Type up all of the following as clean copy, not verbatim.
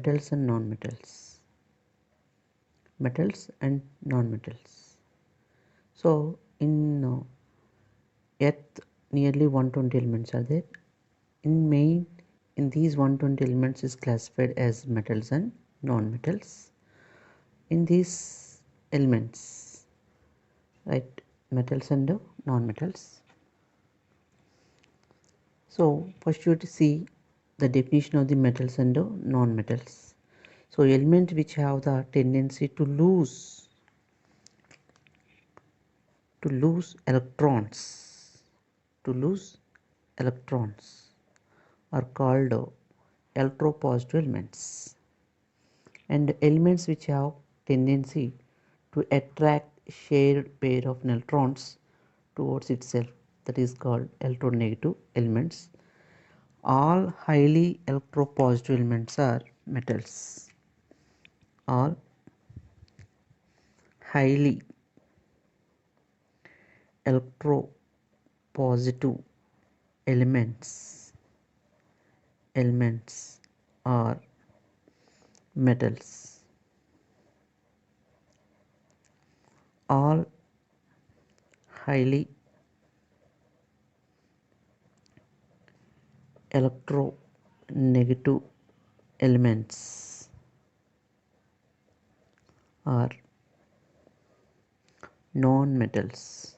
metals and non-metals. Metals and non-metals. So in Earth, nearly 120 elements are there. In these 120 elements is classified as metals and non-metals. In these elements, right, metals and non-metals. So first you have to see the definition of the metals and non-metals. So elements which have the tendency to lose electrons are called electropositive elements, and elements which have tendency to attract shared pair of electrons towards itself, that is called electronegative elements. All highly electropositive elements are metals. All highly electropositive elements are metals. All highly electronegative elements are non-metals.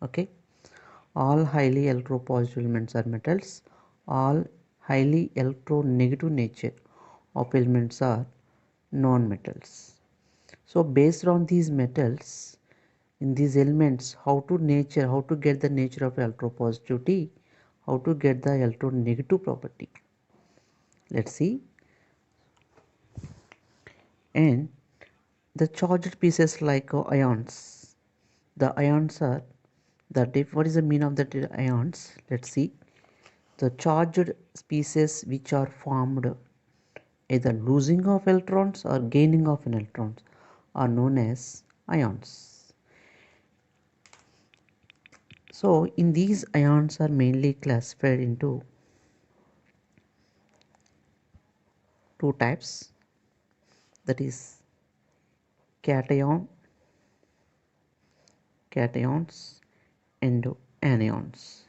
Okay, all highly electropositive elements are metals. All highly electronegative nature of elements are non-metals. So based on these metals, in these elements, how to get the nature of electropositivity, how to get the electronegative property. Let's see. And the charged pieces like ions, the ions are what is the meaning of the ions? Let's see. The charged species which are formed either losing of electrons or gaining of electrons are known as ions. So in these, ions are mainly classified into two types, that is cations and anions.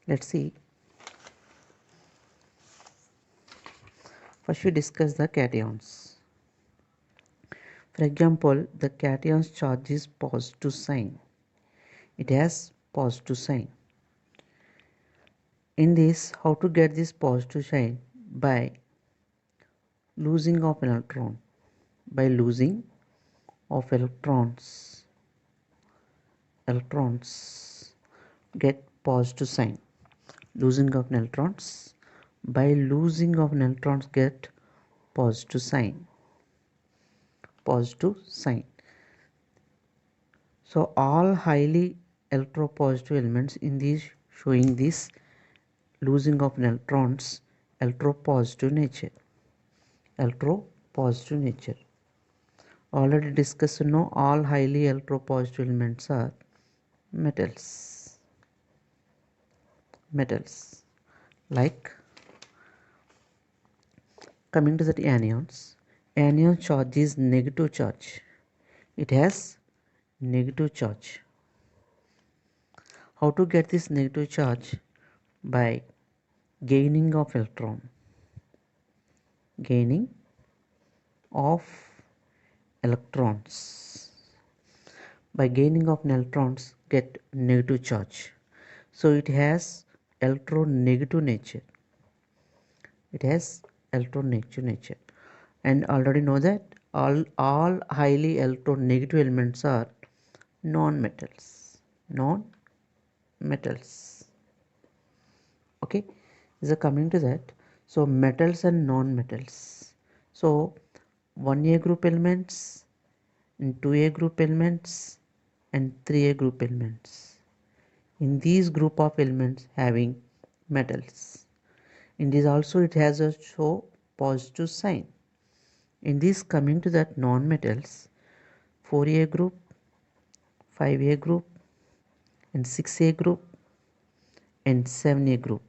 Let's see. First we discuss the cations. For example, the cation's charge is positive sign. It has positive sign. In this, how to get this positive sign? By losing of an electron. By losing of electrons get positive sign. Losing of electrons. By losing of electrons get positive sign. So all highly electropositive elements in these showing this losing of electrons, electropositive nature. Already discussed, all highly electropositive elements are metals. Like, coming to the anions. Anion charge is negative charge. It has negative charge. How to get this negative charge? By gaining of electron. By gaining of electrons get negative charge. So it has electronegative nature. And already know that all highly electronegative elements are non-metals. Okay, is coming to that. So metals and non-metals. So 1A group elements, and 2A group elements, and 3A group elements. In these group of elements having metals. In this also it has a show positive sign. In this, coming to that non-metals, 4A group, 5A group, and 6A group, and 7a group.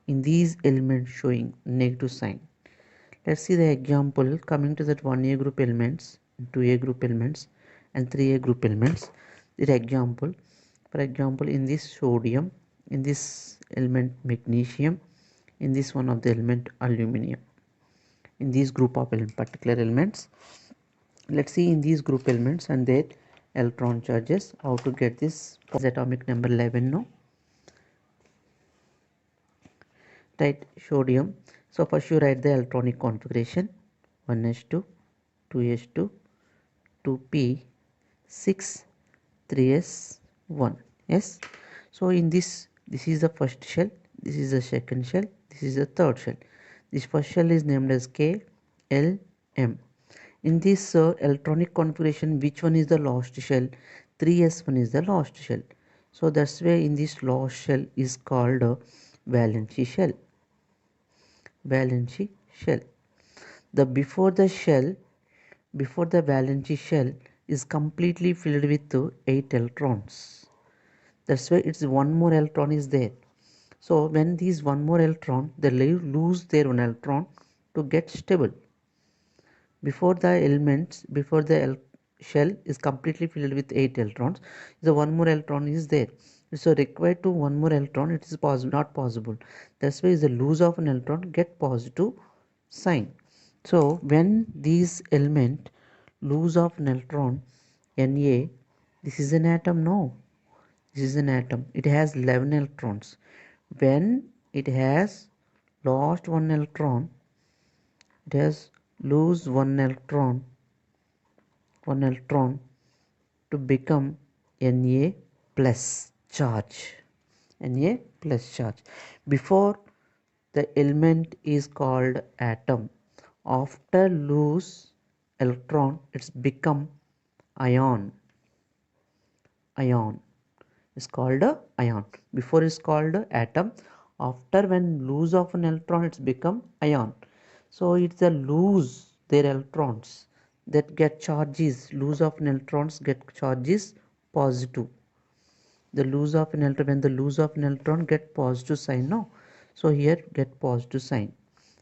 In these elements showing negative sign. Let's see the example coming to that 1a group elements, 2a group elements and 3a group elements. The example, for example, in this sodium, in this element magnesium, in this one of the element aluminium. In these group of particular elements, let's see in these group elements and their electron charges, how to get this atomic number 11. No, right, sodium. So first you write the electronic configuration: 1s2, 2s2, 2p, 6, 3s1. Yes, so in this is the first shell, this is the second shell, this is the third shell. This first shell is named as K, L, M. In this electronic configuration, which one is the last shell? 3s1 is the last shell. So that's why in this last shell is called Valency shell. Valency shell. The before the Valency shell is completely filled with 8 electrons. That's why it's one more electron is there. So when these one more electron, they lose their one electron to get stable. Before the shell is completely filled with 8 electrons, the one more electron is there. So required to one more electron, it is not possible. That's why the lose of an electron get positive sign. So when these element lose of an electron, Na, this is an atom. No, this is an atom. It has 11 electrons. When it has lost one electron, it has lose one electron to become Na plus charge. Na plus charge. Before the element is called atom. After lose electron, it's become ion. Ion is called a ion. Before it's called a atom. After when lose of an electron, it's become ion. So it's the lose their electrons that get charges. Lose of an electrons get charges positive. The lose of an electron, when the lose of an electron get positive sign. No, so here get positive sign.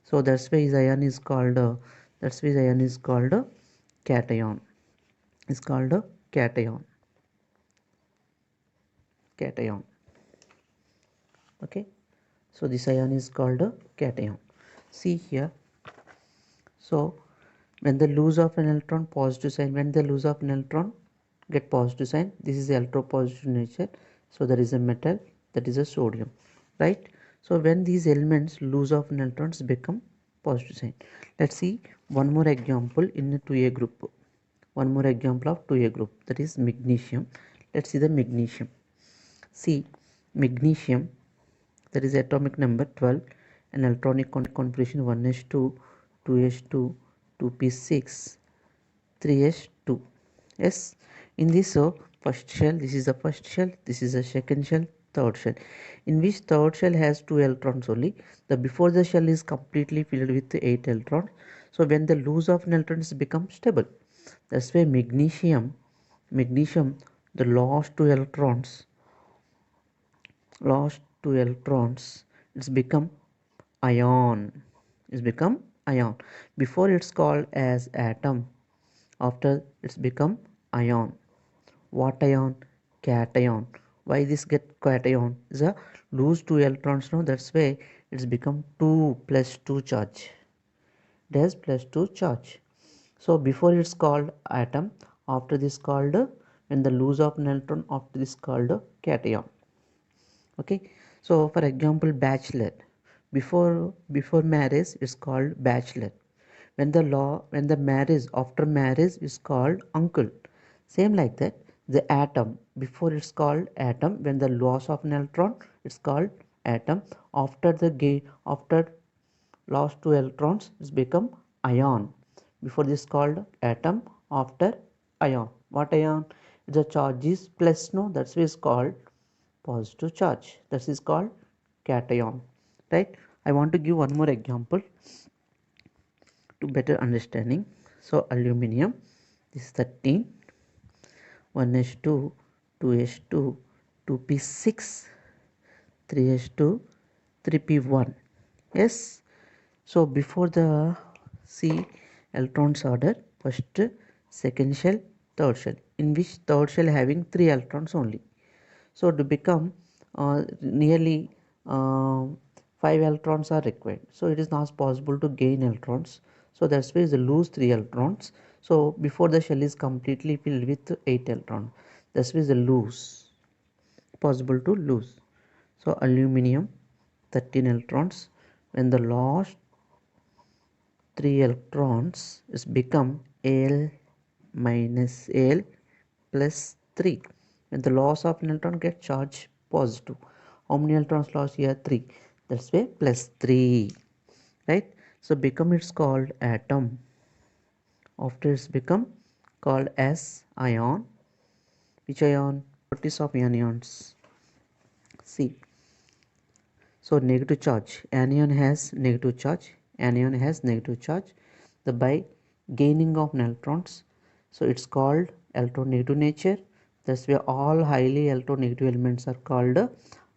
So that's why his ion is called a cation. It's called a cation. Cation. Okay, so this ion is called a cation. See here. So when the lose of an electron, positive sign. When the lose of an electron get positive sign, this is electropositive nature. So there is a metal, that is a sodium, right? So when these elements lose of an electrons become positive sign. Let's see one more example in a 2a group. One more example of 2a group, that is magnesium. Let's see the magnesium. See magnesium, that is atomic number 12 and electronic configuration 1s2, 2s2, 2p6, 3s2. Yes, in this first shell, this is the first shell, this is the second shell, third shell. In which third shell has 2 electrons only. The before the shell is completely filled with 8 electrons. So when the lose of an electrons become stable. That's why magnesium, the last 2 electrons, it's become ion. Before it's called as atom, after it's become ion. What ion? Cation. Why this get cation? Is a lose 2 electrons. No, that's why it's become 2 plus 2 charge. It has plus 2 charge. So before it's called atom, after this called when the lose of an electron, after this called cation. Okay, so for example bachelor, before marriage is called bachelor. When the marriage, after marriage is called uncle. Same like that, the atom, before it's called atom, when the loss of an electron it's called atom. After lost 2 electrons it's become ion. Before this called atom, after ion. What ion? The charge is plus. No, that's why it's called positive charge. That is called cation, right? I want to give one more example to better understanding. So aluminium, this is 13, 1s2, 2s2, 2p6, 3s2 3p1. Yes. So before the C electrons order, first, second shell, third shell, in which third shell having 3 electrons only. So to become nearly 5 electrons are required. So it is not possible to gain electrons. So that's why they lose 3 electrons. So before the shell is completely filled with 8 electrons, that's why they lose, possible to lose. So aluminum 13 electrons. When the last 3 electrons is become Al minus Al plus 3. When the loss of an electron gets charged positive, how many electrons lost here? 3. That's why plus 3, right? So become, it's called atom. After it's become called as ion. Which ion? Properties of ions. See. So negative charge. Anion has negative charge. Anion has negative charge. The by gaining of electrons. So it's called electronegative nature. That's why all highly electronegative elements are called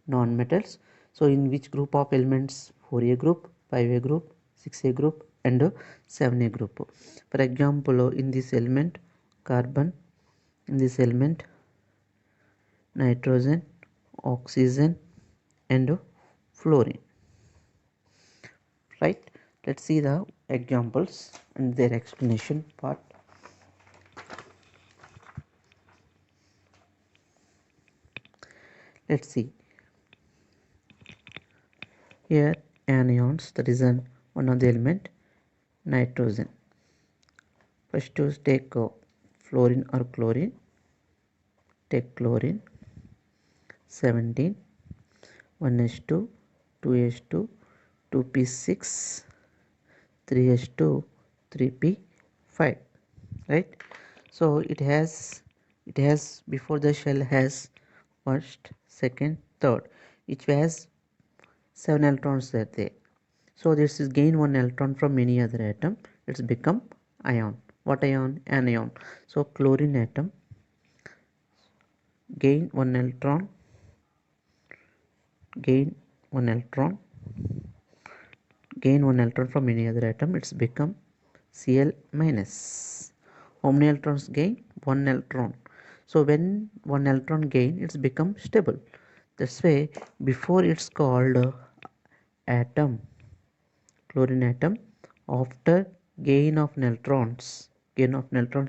non-metals. So in which group of elements? 4a group, 5a group, 6a group and 7a group. For example, in this element carbon, in this element nitrogen, oxygen and fluorine. Right, let's see the examples and their explanation part. Let's see here anions, that is one of the element nitrogen. First to take fluorine or chlorine, take chlorine 17, 1s2, 2s2, 2p6, 3s2, 3p5, right? So it has before the shell has first, second, third, each has 7 electrons are there. So this is gain 1 electron from any other atom, it's become ion. What ion? Anion. So chlorine atom gain 1 electron, gain 1 electron, gain 1 electron from any other atom, it's become Cl minus. How many electrons gain? 1 electron. So when 1 electron gain, it's become stable. That's why before it's called atom, chlorine atom. After gain of neutrons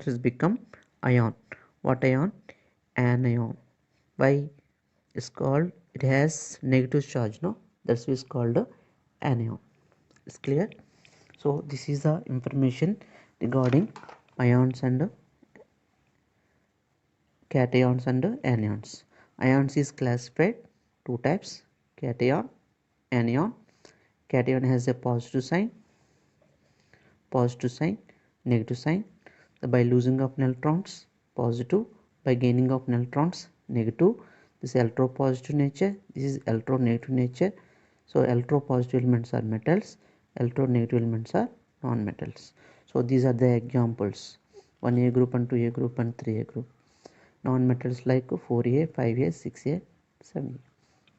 is become ion. What ion? Anion. Why? It's called, it has negative charge, no? That's why it's called anion. It's clear? So this is the information regarding ions and cations and anions. Ions is classified two types: cation, anion. Cation has a positive sign, negative sign. By losing of neutrons, positive. By gaining of neutrons, negative. This is electropositive nature, this is electronegative nature. So electropositive elements are metals, electronegative elements are non-metals. So these are the examples: 1a group and 2a group and 3a group. Non-metals like 4a, 5a, 6a, 7a.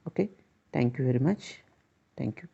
Okay, thank you very much. Thank you.